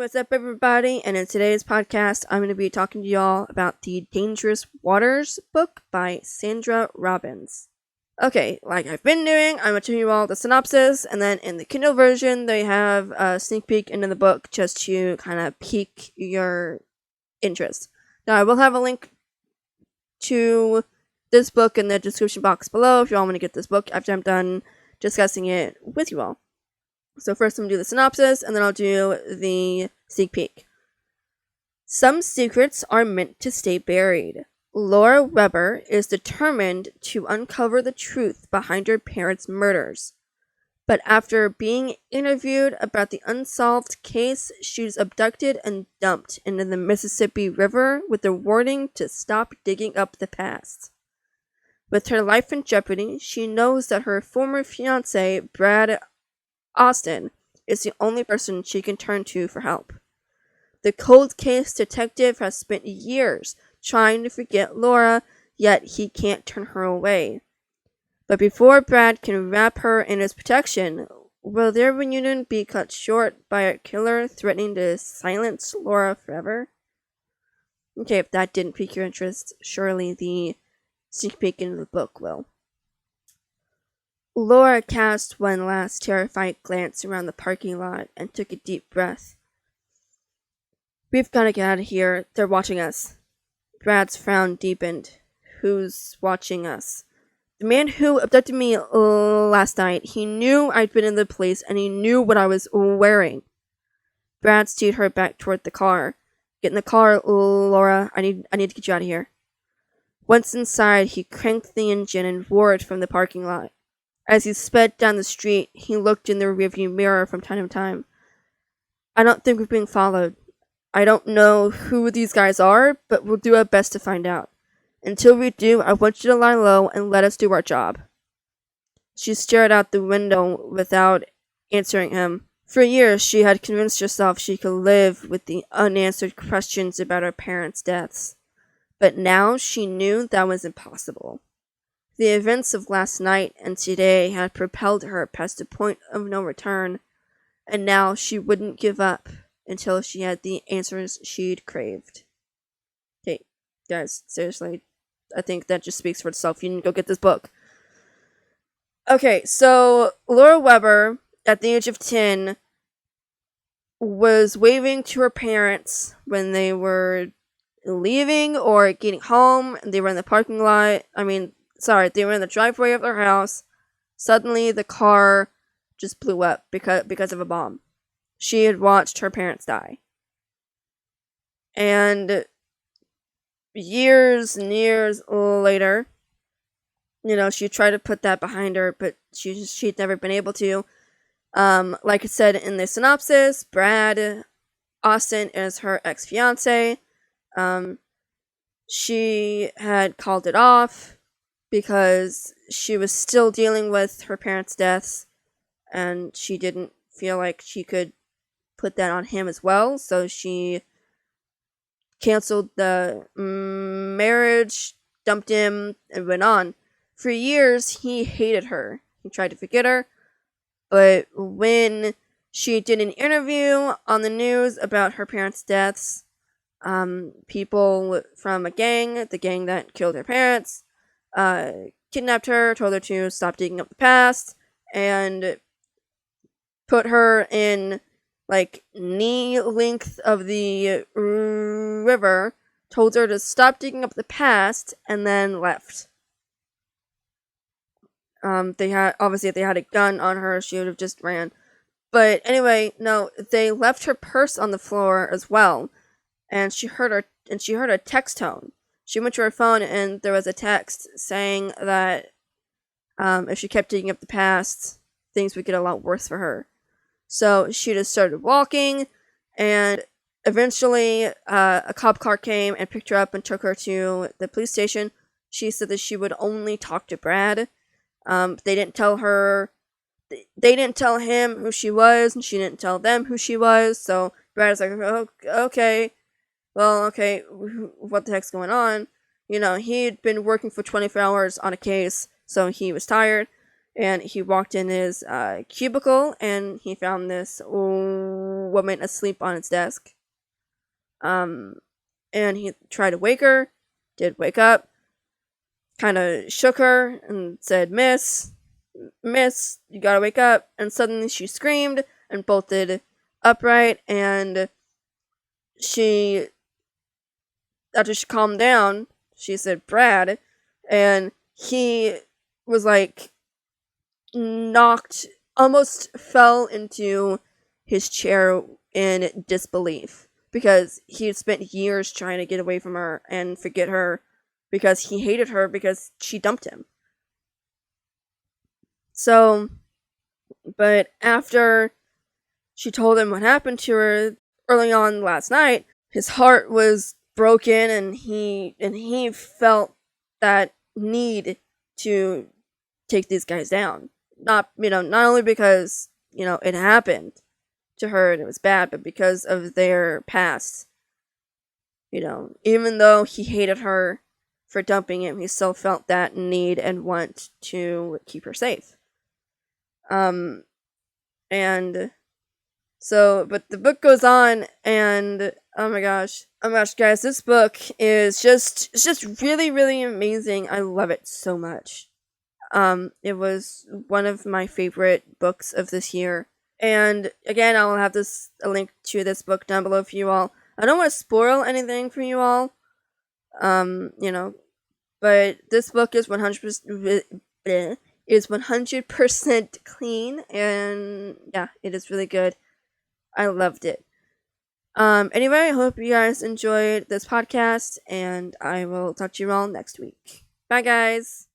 what's up, everybody? And in today's podcast, I'm going to be talking to y'all about the Dangerous Waters book by Sandra Robbins. Okay, like I've been doing, I'm going to tell you all the synopsis, and then in the Kindle version, they have a sneak peek into the book just to kind of pique your interest. Now, I will have a link to this book in the description box below if you all want to get this book after I'm done discussing it with you all. So first I'm going to do the synopsis, and then I'll do the sneak peek. Some secrets are meant to stay buried. Laura Weber is determined to uncover the truth behind her parents' murders. But after being interviewed about the unsolved case, she's abducted and dumped into the Mississippi River with a warning to stop digging up the past. With her life in jeopardy, she knows that her former fiancé, Brad Austin, is the only person she can turn to for help. The cold case detective has spent years trying to forget Laura, yet he can't turn her away. But before Brad can wrap her in his protection, will their reunion be cut short by a killer threatening to silence Laura forever? Okay, if that didn't pique your interest, surely the sneak peek into the book will. Laura cast one last terrified glance around the parking lot and took a deep breath. We've got to get out of here. They're watching us. Brad's frown deepened. Who's watching us? The man who abducted me last night. He knew I'd been in the place and he knew what I was wearing. Brad steered her back toward the car. Get in the car, Laura. I need to get you out of here. Once inside, he cranked the engine and roared from the parking lot. As he sped down the street, he looked in the rearview mirror from time to time. I don't think we're being followed. I don't know who these guys are, but we'll do our best to find out. Until we do, I want you to lie low and let us do our job. She stared out the window without answering him. For years, she had convinced herself she could live with the unanswered questions about her parents' deaths. But now she knew that was impossible. The events of last night and today had propelled her past a point of no return, and now she wouldn't give up until she had the answers she'd craved. Okay, guys, seriously, I think that just speaks for itself. You need to go get this book. Okay, so Laura Weber, at the age of 10, was waving to her parents when they were leaving or getting home, and they were in the parking lot. They were in the driveway of their house. Suddenly, the car just blew up because of a bomb. She had watched her parents die. And years and years later, she tried to put that behind her, but she'd never been able to. Like it said in the synopsis, Brad Austin is her ex-fiancé. She had called it off because she was still dealing with her parents' deaths, and she didn't feel like she could put that on him as well, so she canceled the marriage, dumped him, and went on. For years, he hated her. He tried to forget her, but when she did an interview on the news about her parents' deaths, people from the gang that killed her parents, kidnapped her, told her to stop digging up the past, and put her in, knee length of the river, told her to stop digging up the past, and then left. If they had a gun on her, she would have just ran. But anyway, no, they left her purse on the floor as well, and she heard a text tone. She went to her phone, and there was a text saying that if she kept digging up the past, things would get a lot worse for her. So she just started walking, and eventually a cop car came and picked her up and took her to the police station. She said that she would only talk to Brad. They didn't tell him who she was, and she didn't tell them who she was. So Brad's like, oh, okay. Well, okay, what the heck's going on? He'd been working for 24 hours on a case, so he was tired, and he walked in his cubicle, and he found this woman asleep on his desk. And he tried to wake her, did wake up, kind of shook her and said, Miss, you gotta wake up. And suddenly she screamed and bolted upright, and after she calmed down, she said, Brad, and he was like knocked, almost fell into his chair in disbelief, because he had spent years trying to get away from her and forget her because he hated her because she dumped him. So, but after she told him what happened to her early on last night, his heart was broken, and he felt that need to take these guys down. Not only because, it happened to her and it was bad, but because of their past. Even though he hated her for dumping him, he still felt that need and want to keep her safe. And so, but the book goes on, and oh my gosh, guys, this book is just really, really amazing. I love it so much. It was one of my favorite books of this year. And again, I'll have a link to this book down below for you all. I don't want to spoil anything for you all. But this book is 100% clean, and yeah, it is really good. I loved it. Anyway, I hope you guys enjoyed this podcast, and I will talk to you all next week. Bye, guys.